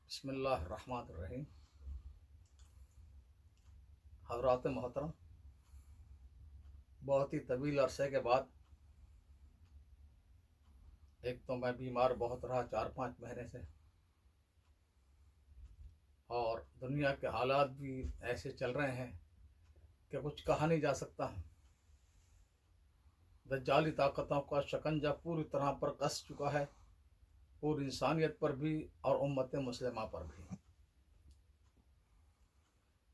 بسم اللہ الرحمن الرحیم۔ حضرات محترم، بہت ہی طویل عرصے کے بعد ایک تو میں بیمار بہت رہا 4-5 مہینے سے، اور دنیا کے حالات بھی ایسے چل رہے ہیں کہ کچھ کہا نہیں جا سکتا۔ دجالی طاقتوں کا شکنجہ پوری طرح پر کس چکا ہے، پوری انسانیت پر بھی اور امت مسلمہ پر بھی۔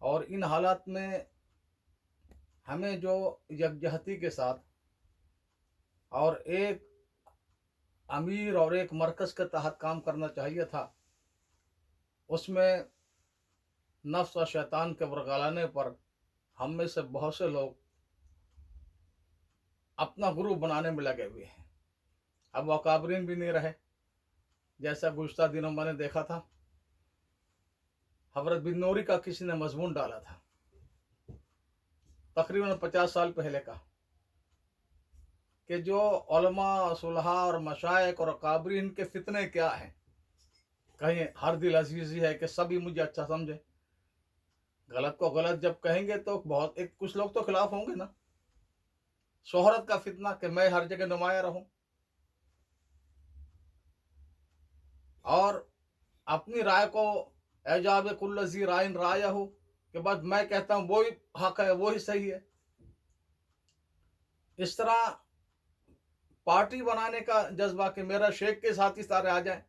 اور ان حالات میں ہمیں جو یکجہتی کے ساتھ اور ایک امیر اور ایک مرکز کے تحت کام کرنا چاہیے تھا، اس میں نفس و شیطان کے ورگلانے پر ہم میں سے بہت سے لوگ اپنا گروپ بنانے میں لگے ہوئے ہیں۔ اب وہ اکابرین بھی نہیں رہے، جیسا گزشتہ دنوں میں نے دیکھا تھا۔ حضرت بن نوری کا کسی نے مضمون ڈالا تھا تقریباً 50 سال پہلے کا، کہ جو علماء صلحاء اور مشائخ اور اکابرین کے فتنے کیا ہیں۔ کہیں ہر دل عزیزی ہے کہ سبھی مجھے اچھا سمجھے، غلط کو غلط جب کہیں گے تو کچھ لوگ تو خلاف ہوں گے نا۔ شہرت کا فتنہ کہ میں ہر جگہ نمایاں رہوں، اور اپنی رائے کو اعجاب کل ذی رائن رایہ ہو، کہ بس میں کہتا ہوں وہی حق ہے، وہی صحیح ہے۔ اس طرح پارٹی بنانے کا جذبہ کہ میرا شیخ کے ساتھی سارے آ جائیں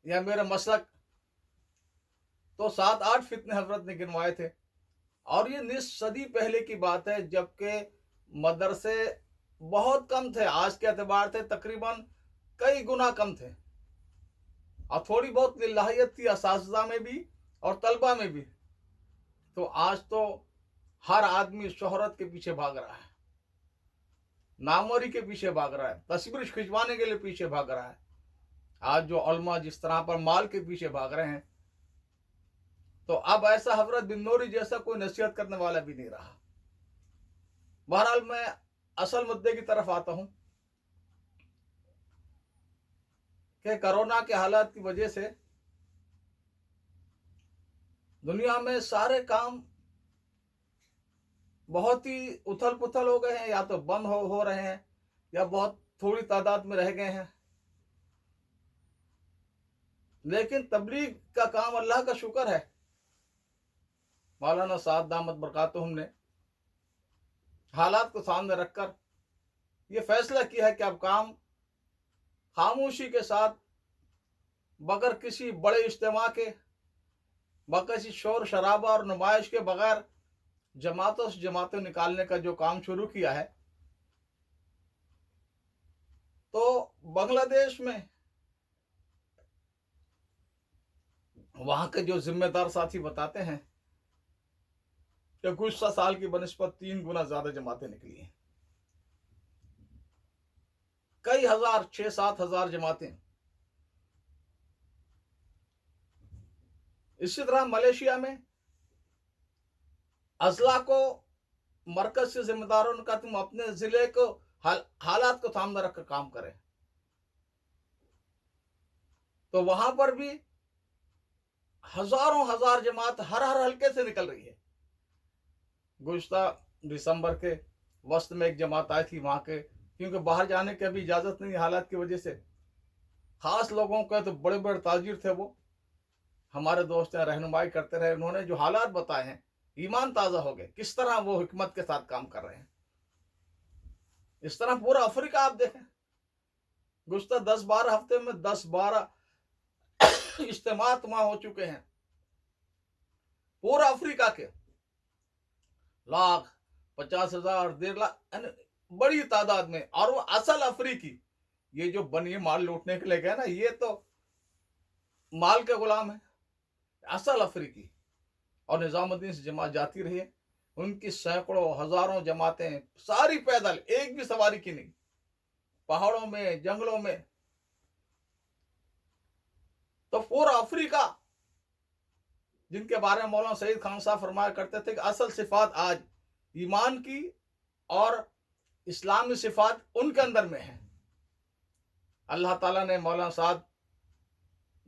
یا میرا مسلک، تو 7-8 فتنے حضرت نے گنوائے تھے۔ اور یہ نصف صدی پہلے کی بات ہے، جبکہ مدرسے بہت کم تھے، آج کے اعتبار سے تقریباً کئی گنا کم تھے، اور تھوڑی بہت للہیت تھی اساتذہ میں بھی اور طلبہ میں بھی۔ تو آج تو ہر آدمی شہرت کے پیچھے بھاگ رہا ہے، ناموری کے پیچھے بھاگ رہا ہے، تصویر کھنچوانے کے لیے پیچھے بھاگ رہا ہے۔ آج جو علماء جس طرح پر مال کے پیچھے بھاگ رہے ہیں، تو اب ایسا حضرت بن نوری جیسا کوئی نصیحت کرنے والا بھی نہیں رہا۔ بہرحال میں اصل مدعے کی طرف آتا ہوں کہ کرونا کے حالات کی وجہ سے دنیا میں سارے کام بہت ہی اتھل پتھل ہو گئے ہیں، یا تو بند ہو رہے ہیں یا بہت تھوڑی تعداد میں رہ گئے ہیں۔ لیکن تبلیغ کا کام اللہ کا شکر ہے، مولانا سعد دامت برکاتہم نے حالات کو سامنے رکھ کر یہ فیصلہ کیا ہے کہ اب کام خاموشی کے ساتھ، بغیر کسی بڑے اجتماع کے، بغیر کسی شور شرابہ اور نمائش کے، بغیر جماعتوں سے جماعتیں نکالنے کا جو کام شروع کیا ہے۔ تو بنگلہ دیش میں وہاں کے جو ذمہ دار ساتھی بتاتے ہیں کہ گزشتہ سال کی بنسبت 3 گنا زیادہ جماعتیں نکلی ہیں، کئی ہزار، 6-7 ہزار جماعتیں۔ اسی طرح ملیشیا میں اضلاع کو مرکز سے ذمہ داروں نے کہا تم اپنے ضلع کو حالات کو سامنے رکھ کر کام کریں، تو وہاں پر بھی ہزاروں ہزار جماعت ہر حلقے سے نکل رہی ہے۔ گزشتہ دسمبر کے وسط میں ایک جماعت آئی تھی وہاں کے، کیونکہ باہر جانے کی ابھی اجازت نہیں حالات کی وجہ سے، خاص لوگوں کے تو بڑے بڑے تاجر تھے، وہ ہمارے دوست ہیں، رہنمائی کرتے رہے، انہوں نے جو حالات بتائے ہیں ایمان تازہ ہو گئے، کس طرح وہ حکمت کے ساتھ کام کر رہے ہیں۔ اس طرح پورا افریقہ آپ دیکھیں، گزشتہ 10-12 ہفتے میں 10-12 اجتماعات وہاں ہو چکے ہیں، پورا افریقہ کے 1,50,000 1.5 لاکھ، یعنی بڑی تعداد میں۔ اور وہ اصل افریقی، یہ جو بنی مال لوٹنے کے لے گئے نا، یہ تو مال کے غلام ہیں، اصل افریقی۔ اور نظام الدین سے جماعت جاتی رہی ہے، ان کی سینکڑوں ہزاروں جماعتیں، ساری پیدل، ایک بھی سواری کی نہیں، پہاڑوں میں، جنگلوں میں۔ تو پورا افریقہ، جن کے بارے میں مولانا سعید خان صاحب فرمایا کرتے تھے کہ اصل صفات آج ایمان کی اور اسلامی صفات ان کے اندر میں ہیں۔ اللہ تعالیٰ نے مولانا سعد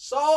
100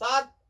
7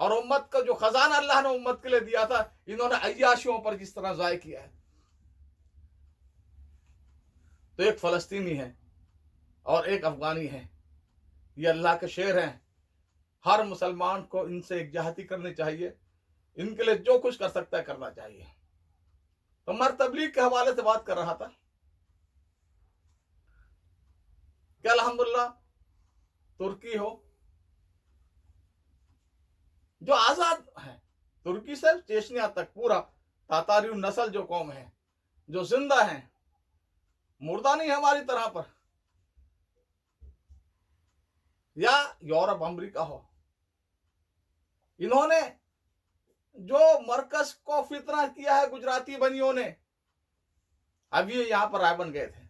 اور امت کا جو خزانہ اللہ نے امت کے لیے دیا تھا انہوں نے عیاشیوں پر جس طرح ضائع کیا ہے. تو ایک فلسطینی ہے اور ایک افغانی ہے، یہ اللہ کے شعر ہیں. ہر مسلمان کو ان سے یکجہتی کرنی چاہیے، ان کے لیے جو کچھ کر سکتا ہے کرنا چاہیے. تو میں تبلیغ کے حوالے سے بات کر رہا تھا کہ الحمدللہ ترکی ہو جو آزاد ہے، ترکی سے چیچنیا تک پورا تاتاری نسل جو قوم ہے جو زندہ ہیں، مردہ نہیں ہماری طرح پر، یا یورپ امریکہ ہو، انہوں نے جو مرکز کو فتنہ کیا ہے گجراتی بنیوں نے. اب یہ یہاں پر رائے بن گئے تھے،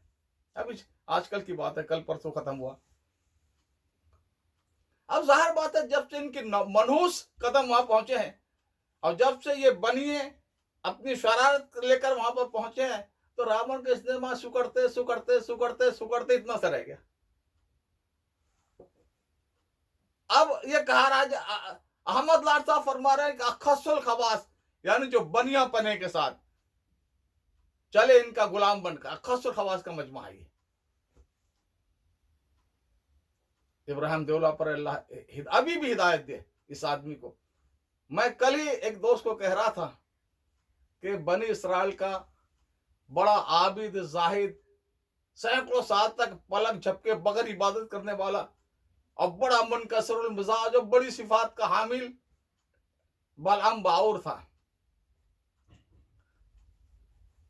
ابھی آج کل کی بات ہے، کل پرسوں ختم ہوا. اب ظاہر بات ہے جب سے ان کی منحوس قدم وہاں پہنچے ہیں اور جب سے یہ بنیے اپنی شرارت لے کر وہاں پر پہنچے ہیں تو راون کا استعمال سکڑتے سکڑتے سکڑتے سکڑتے اتنا سا رہ گیا. اب یہ کہا رہا احمد لاٹ صاحب فرما رہے ہیں کہ اخص الخواص یعنی جو بنیا پنے کے ساتھ چلے ان کا غلام بن کر، اخص الخواص کا مجموعہ ہے. ابراہیم دیولہ پر اللہ ابھی بھی ہدایت دے اس آدمی کو. میں کل ہی ایک دوست کو کہہ رہا تھا کہ بنی اسرائیل کا بڑا عابد زاہد، سینکڑوں سال تک پلک جھپکے بغیر عبادت کرنے والا اور بڑا منکسر المزاج اور بڑی صفات کا حامل بلعام باور تھا.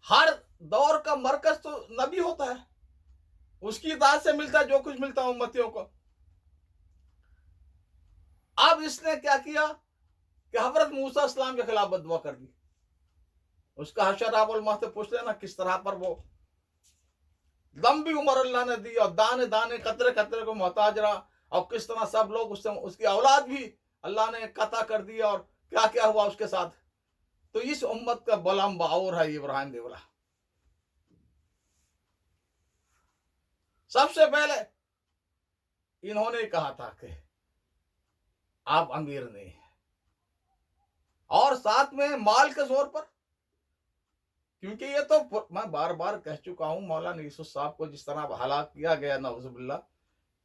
ہر دور کا مرکز تو نبی ہوتا ہے، اس کی اطاعت سے ملتا ہے جو کچھ ملتا ہے امتیوں کو. اب اس نے کیا کیا کہ حضرت موسیٰ السلام کے خلاف بددعا کر دی. اس کا حشر آپ علماء سے پوچھ لینا کس طرح پر وہ لمبی عمر اللہ نے دی اور دانے دانے قطرے قطرے کو محتاج رہا، اور کس طرح سب لوگ اس کی اولاد بھی اللہ نے قطع کر دی اور کیا کیا ہوا اس کے ساتھ. تو اس امت کا بلعام باور ہے ابراہیم دیولہ. سب سے پہلے انہوں نے کہا تھا کہ آپ امیر نہیں ہیں، اور ساتھ میں مال کے زور پر، کیونکہ یہ تو میں بار بار کہہ چکا ہوں مولانا یوسف صاحب کو جس طرح ہلاک کیا گیا، نعوذ باللہ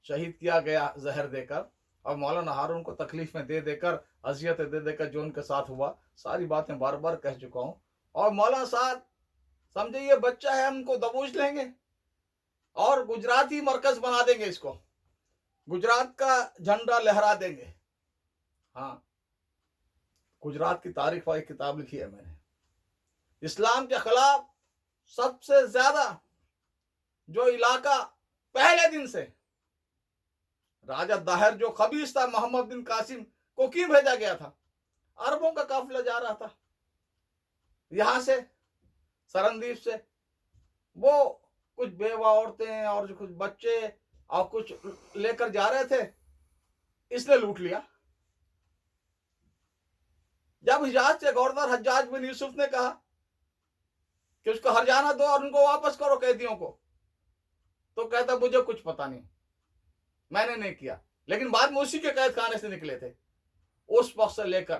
شہید کیا گیا زہر دے کر، اور مولانا ہارون کو تکلیف میں دے دے کر اذیت دے دے کر جو ان کے ساتھ ہوا، ساری باتیں بار بار کہہ چکا ہوں. اور مولانا صاحب سمجھے یہ بچہ ہے، ہم کو دبوچ لیں گے اور گجراتی مرکز بنا دیں گے، اس کو گجرات کا جھنڈا لہرا دیں گے. ہاں، گجرات کی تاریخ والی کتاب لکھی ہے میں نے. اسلام کے خلاف سب سے زیادہ جو علاقہ پہلے دن سے راجہ داہر جو خبیث تھا، محمد بن قاسم کو کیوں بھیجا گیا تھا؟ عربوں کا قافلہ جا رہا تھا یہاں سے سرندیپ سے، وہ کچھ بیوہ عورتیں اور کچھ بچے اور کچھ لے کر جا رہے تھے، اس نے لوٹ لیا. جب حجاز سے گورنر حجاج بن یوسف نے کہا کہ اس کو ہرجانہ دو اور ان کو واپس کرو قیدیوں کو، تو کہتا مجھے کچھ پتا نہیں، میں نے نہیں کیا. لیکن بعد میں اسی کے قید خانے سے نکلے تھے. اس وقت سے لے کر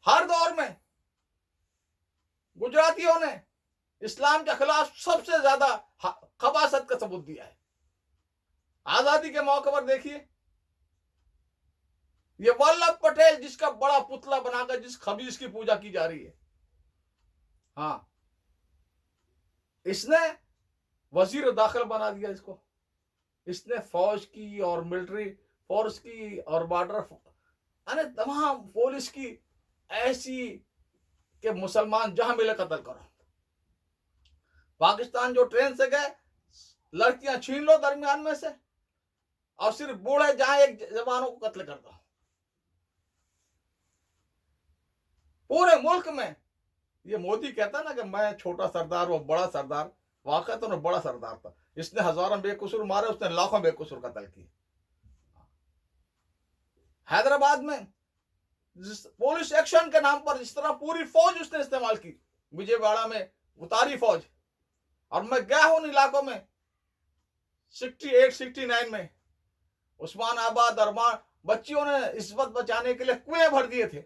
ہر دور میں گجراتیوں نے اسلام کے خلاف سب سے زیادہ خباثت کا ثبوت دیا ہے. آزادی کے موقع پر دیکھیے یہ ولبھ پٹیل جس کا بڑا پتلا بنا کر جس خبیث کی پوجا کی جا رہی ہے، ہاں، اس نے وزیر داخل بنا دیا اس کو. اس نے فوج کی اور ملٹری فورس کی اور بارڈر یعنی تمام پولیس کی ایسی کہ مسلمان جہاں ملے قتل کرو. پاکستان جو ٹرین سے گئے لڑکیاں چھین لو درمیان میں سے، اور صرف بوڑھے جہاں ایک جوانوں کو قتل کر دو. پورے ملک میں یہ مودی کہتا نا کہ میں چھوٹا سردار وہ بڑا سردار، واقعہ تو بڑا سردار تھا. اس نے ہزاروں بے قصور مارے، اس نے لاکھوں بے قصور قتل کی. حیدرآباد میں پولیس ایکشن کے نام پر جس طرح پوری فوج اس نے استعمال کی، وجے واڑہ میں اتاری فوج. اور میں گیا ہوں ان علاقوں میں 68 69 میں عثمان آباد بچیوں نے عصمت بچانے کے لیے کنویں بھر دیے تھے